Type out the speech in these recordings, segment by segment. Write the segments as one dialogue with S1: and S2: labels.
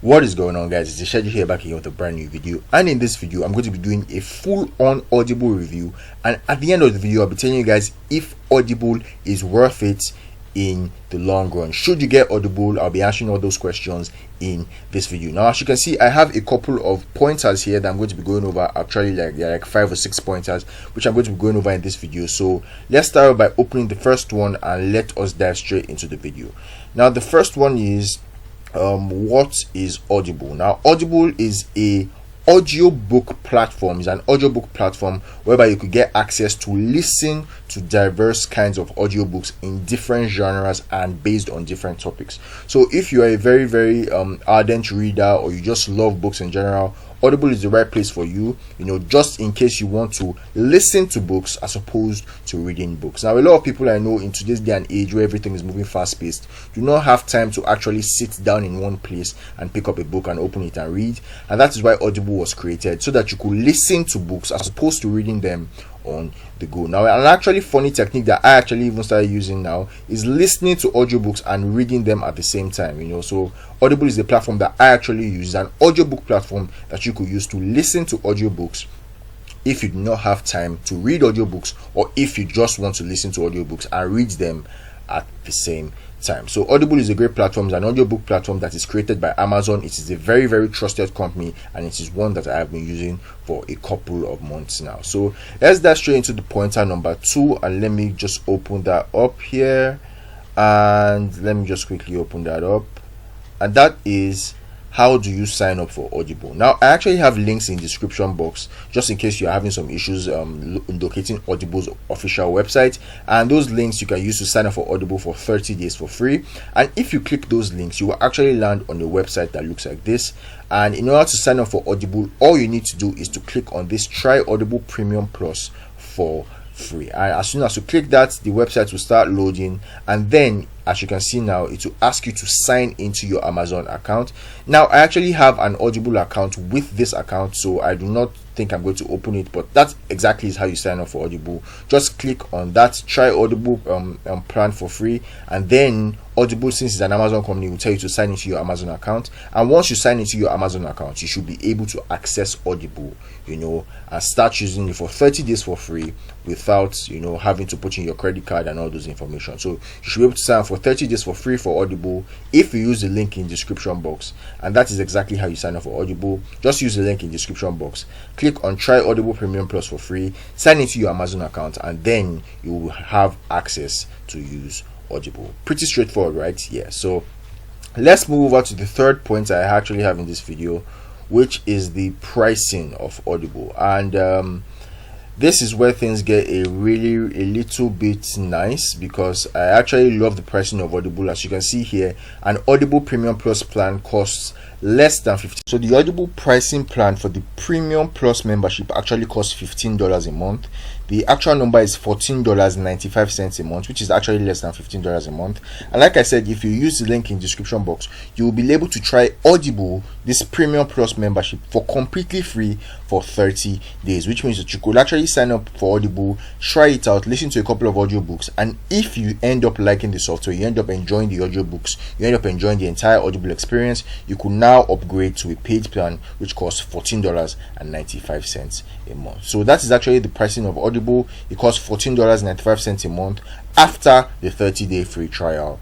S1: What is going on, guys? It's Schedule here back again with a brand new video, and in this video I'm going to be doing a full-on Audible review, and at the end of the video I'll be telling you guys if Audible is worth it in the long run. Should you get Audible? I'll be answering all those questions in this video. Now, as you can see, I have a couple of pointers here that I'm going to be going over. Actually, there are like 5 or 6 pointers which I'm going to be going over in this video. So let's start by opening the first one and let us dive straight into the video. Now, the first one is what is Audible? Now, Audible is a audiobook platform. It's an audiobook platform whereby you could get access to listen to diverse kinds of audiobooks in different genres and based on different topics. So if you are a very ardent reader, or you just love books in general, Audible is the right place for you, just in case you want to listen to books as opposed to reading books. Now, a lot of people I know in today's day and age where everything is moving fast paced do not have time to actually sit down in one place and pick up a book and open it and read. And that is why Audible was created, so that you could listen to books as opposed to reading them on the go. Now, an actually funny technique that I actually even started using now is listening to audiobooks and reading them at the same time. So Audible is the platform that I actually use. It's an audiobook platform that you could use to listen to audiobooks if you do not have time to read audiobooks, or if you just want to listen to audiobooks and read them at the same time. So Audible is a great platform. It's an audiobook platform that is created by Amazon. It is a very trusted company, and it is one that I have been using for a couple of months now. So let's dive straight into the pointer number 2, and let me just open that up here, and let me just quickly open that up, and that is how do you sign up for Audible. Now, I actually have links in the description box just in case you're having some issues locating Audible's official website, and those links you can use to sign up for Audible for 30 days for free. And if you click those links, you will actually land on a website that looks like this. And in order to sign up for Audible, all you need to do is to click on this Try Audible Premium Plus for free. And as soon as you click that, the website will start loading, and then as you can see now, it will ask you to sign into your Amazon account. Now, I actually have an Audible account with this account, so I do not think I'm going to open it, but that exactly is how you sign up for Audible. Just click on that Try Audible plan for free, and then Audible, since it's an Amazon company, will tell you to sign into your Amazon account. And once you sign into your Amazon account, you should be able to access Audible, and start using it for 30 days for free without having to put in your credit card and all those information. So you should be able to sign up for 30 days for free for Audible if you use the link in the description box. And that is exactly how you sign up for Audible. Just use the link in the description box, click on Try Audible Premium Plus for free, sign into your Amazon account, and then you will have access to use Audible. Pretty straightforward, right? Yeah. So let's move over to the third point I actually have in this video, which is the pricing of Audible. And this is where things get a little bit nice, because I actually love the pricing of Audible. As you can see here, an Audible Premium Plus plan costs less than $15. So the Audible pricing plan for the Premium Plus membership actually costs $15 a month. The actual number is $14.95 a month, which is actually less than $15 a month. And like I said, if you use the link in the description box, you will be able to try Audible, this Premium Plus membership, for completely free for 30 days, which means that you could actually sign up for Audible, try it out, listen to a couple of audiobooks, and if you end up liking the software, you end up enjoying the audiobooks, you end up enjoying the entire Audible experience, you could now upgrade to a paid plan which costs $14.95 a month. So that is actually the pricing of Audible. It costs $14.95 a month after the 30-day free trial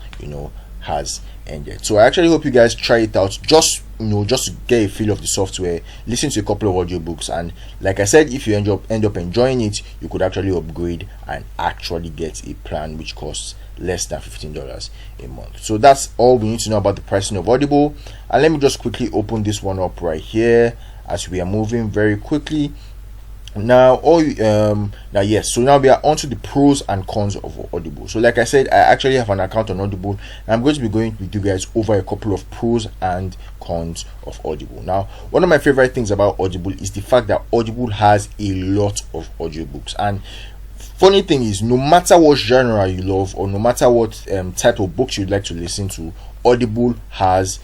S1: has ended. So I actually hope you guys try it out, just to get a feel of the software, listen to a couple of audiobooks, and like I said, if you end up enjoying it, you could actually upgrade and actually get a plan which costs less than $15 a month. So that's all we need to know about the pricing of Audible. And let me just quickly open this one up right here as we are moving very quickly. Now, so now we are on to the pros and cons of Audible. So like I said, I actually have an account on Audible, and I'm going to be going with you guys over a couple of pros and cons of Audible. Now, one of my favorite things about Audible is the fact that Audible has a lot of audiobooks. And funny thing is, no matter what genre you love, or no matter what type of books you'd like to listen to, Audible has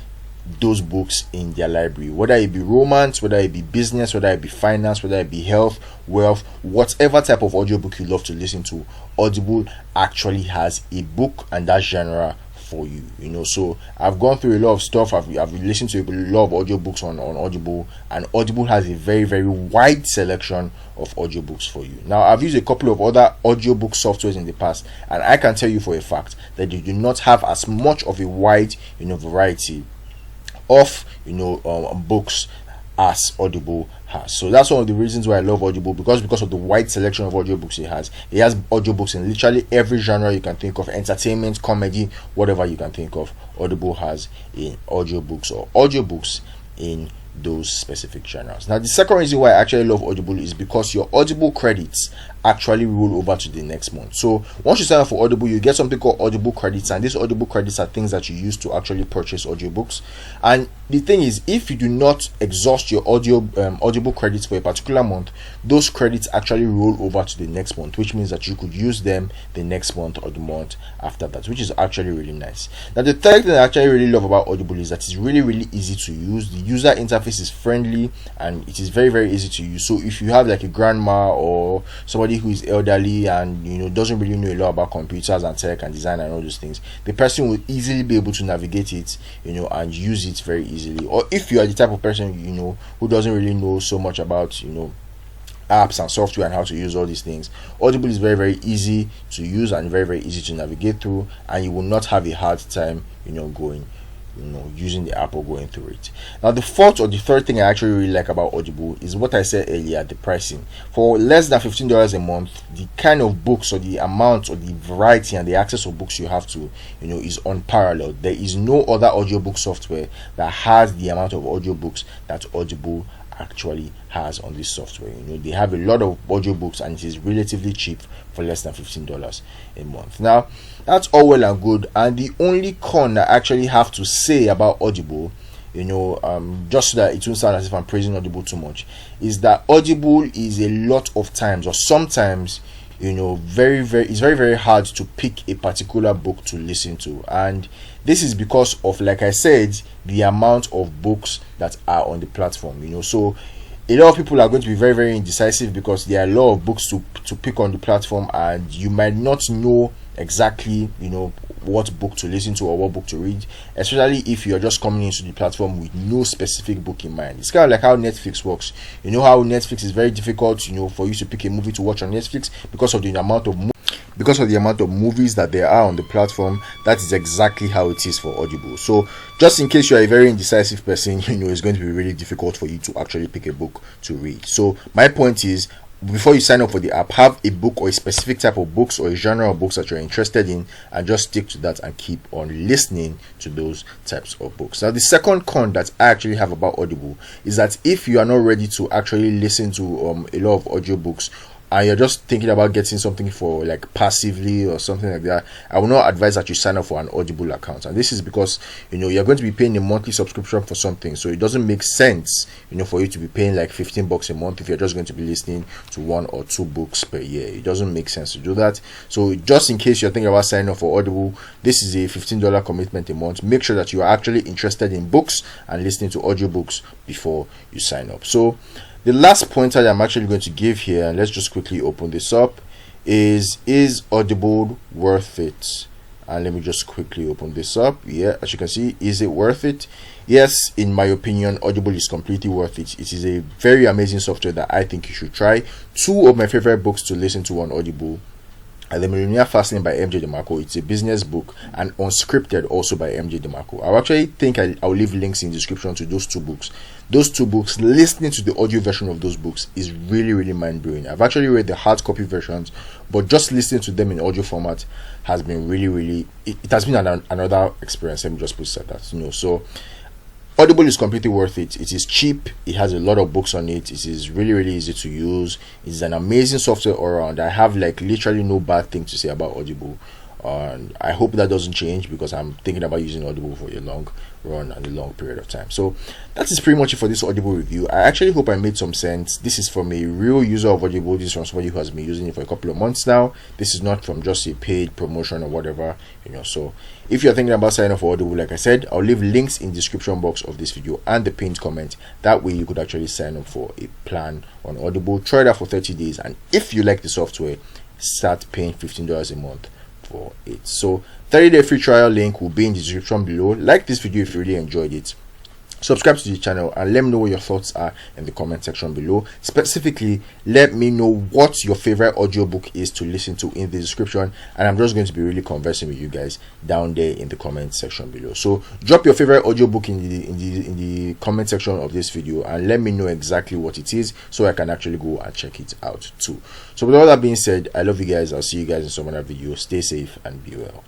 S1: those books in their library, whether it be romance, whether it be business, whether it be finance, whether it be health, wealth, whatever type of audiobook you love to listen to, Audible actually has a book and that genre for you, you know. So I've gone through a lot of stuff. I've listened to a lot of audiobooks on Audible, and Audible has a very wide selection of audiobooks for you. Now, I've used a couple of other audiobook softwares in the past, and I can tell you for a fact that they do not have as much of a wide, you know, variety of, you know, books as Audible has. So that's one of the reasons why I love Audible, because of the wide selection of audiobooks it has. It has audiobooks in literally every genre you can think of: entertainment, comedy, whatever you can think of. Audible has in audiobooks or audiobooks in those specific genres. Now, the second reason why I actually love Audible is because your Audible credits actually roll over to the next month. So once you sign up for Audible, you get something called Audible credits, and these Audible credits are things that you use to actually purchase audiobooks. And the thing is, if you do not exhaust your Audible credits for a particular month, those credits actually roll over to the next month, which means that you could use them the next month or the month after that, which is actually really nice. Now, the third thing I actually really love about Audible is that it's really easy to use. The user interface is friendly and it is very easy to use. So if you have like a grandma or somebody who is elderly and, you know, doesn't really know a lot about computers and tech and design and all those things, the person will easily be able to navigate it, you know, and use it very easily. Or if you are the type of person, you know, who doesn't really know so much about, you know, apps and software and how to use all these things, Audible is very easy to use and very easy to navigate through, and you will not have a hard time, you know, using the app or going through it. Now, the fourth or the third thing I actually really like about Audible is what I said earlier: the pricing. For less than $15 a month, the kind of books or the amount or the variety and the access of books you have to, you know, is unparalleled. There is no other audiobook software that has the amount of audiobooks that Audible actually has on this software. You know, they have a lot of audiobooks and it is relatively cheap for less than $15 a month. Now, that's all well and good, and the only con I actually have to say about Audible, you know, just so that it won't sound as if I'm praising Audible too much, is that Audible is a lot of times, or sometimes, you know, it's very hard to pick a particular book to listen to. And this is because of, like I said, the amount of books that are on the platform, you know. So a lot of people are going to be very indecisive because there are a lot of books to pick on the platform, and you might not know exactly, you know, what book to listen to or what book to read, especially if you're just coming into the platform with no specific book in mind. It's kind of like how Netflix works. You know how Netflix is very difficult, you know, for you to pick a movie to watch on Netflix because of the amount of movies that there are on the platform. That is exactly how it is for Audible. So just in case you are a very indecisive person, you know, it's going to be really difficult for you to actually pick a book to read. So my point is, before you sign up for the app, have a book or a specific type of books or a genre of books that you're interested in, and just stick to that and keep on listening to those types of books. Now, the second con that I actually have about Audible is that if you are not ready to actually listen to a lot of audiobooks, and you're just thinking about getting something for like passively or something like that, I will not advise that you sign up for an Audible account. And this is because, you know, you're going to be paying a monthly subscription for something, so it doesn't make sense, you know, for you to be paying like $15 a month if you're just going to be listening to 1 or 2 books per year. It doesn't make sense to do that. So just in case you're thinking about signing up for Audible, this is a $15 commitment a month. Make sure that you are actually interested in books and listening to audiobooks before you sign up. So the last pointer that I'm actually going to give here, and let's just quickly open this up, is Audible worth it? And let me just quickly open this up. Yeah, as you can see, is it worth it? Yes, in my opinion, Audible is completely worth it. It is a very amazing software that I think you should try. 2 of my favorite books to listen to on Audible are The Millionaire Fasting by MJ DeMarco. It's a business book, and Unscripted also by MJ DeMarco. I actually think I'll leave links in the description to those 2 books. Those 2 books, listening to the audio version of those books is really mind-blowing. I've actually read the hard copy versions, but just listening to them in audio format has been really it has been another experience. Let me just put it like that, you know. So Audible is completely worth it. It is cheap. It has a lot of books on it. It is really easy to use. It's an amazing software all around. I have like literally no bad thing to say about Audible, and I hope that doesn't change because I'm thinking about using Audible for a long run and a long period of time. So that is pretty much it for this Audible review. I actually hope I made some sense. This is from a real user of Audible. This is from somebody who has been using it for a couple of months now. This is not from just a paid promotion or whatever, you know. So if you're thinking about signing up for Audible, like I said, I'll leave links in the description box of this video and the pinned comment. That way you could actually sign up for a plan on Audible. Try that for 30 days, and if you like the software, start paying $15 a month for it. So 30-day free trial link will be in the description below. Like this video if you really enjoyed it. Subscribe to the channel and let me know what your thoughts are in the comment section below. Specifically, let me know what your favorite audiobook is to listen to in the description, and I'm just going to be really conversing with you guys down there in the comment section below. So drop your favorite audiobook in the comment section of this video and let me know exactly what it is so I can actually go and check it out too. So with all that being said, I love you guys. I'll see you guys in some other video. Stay safe and be well.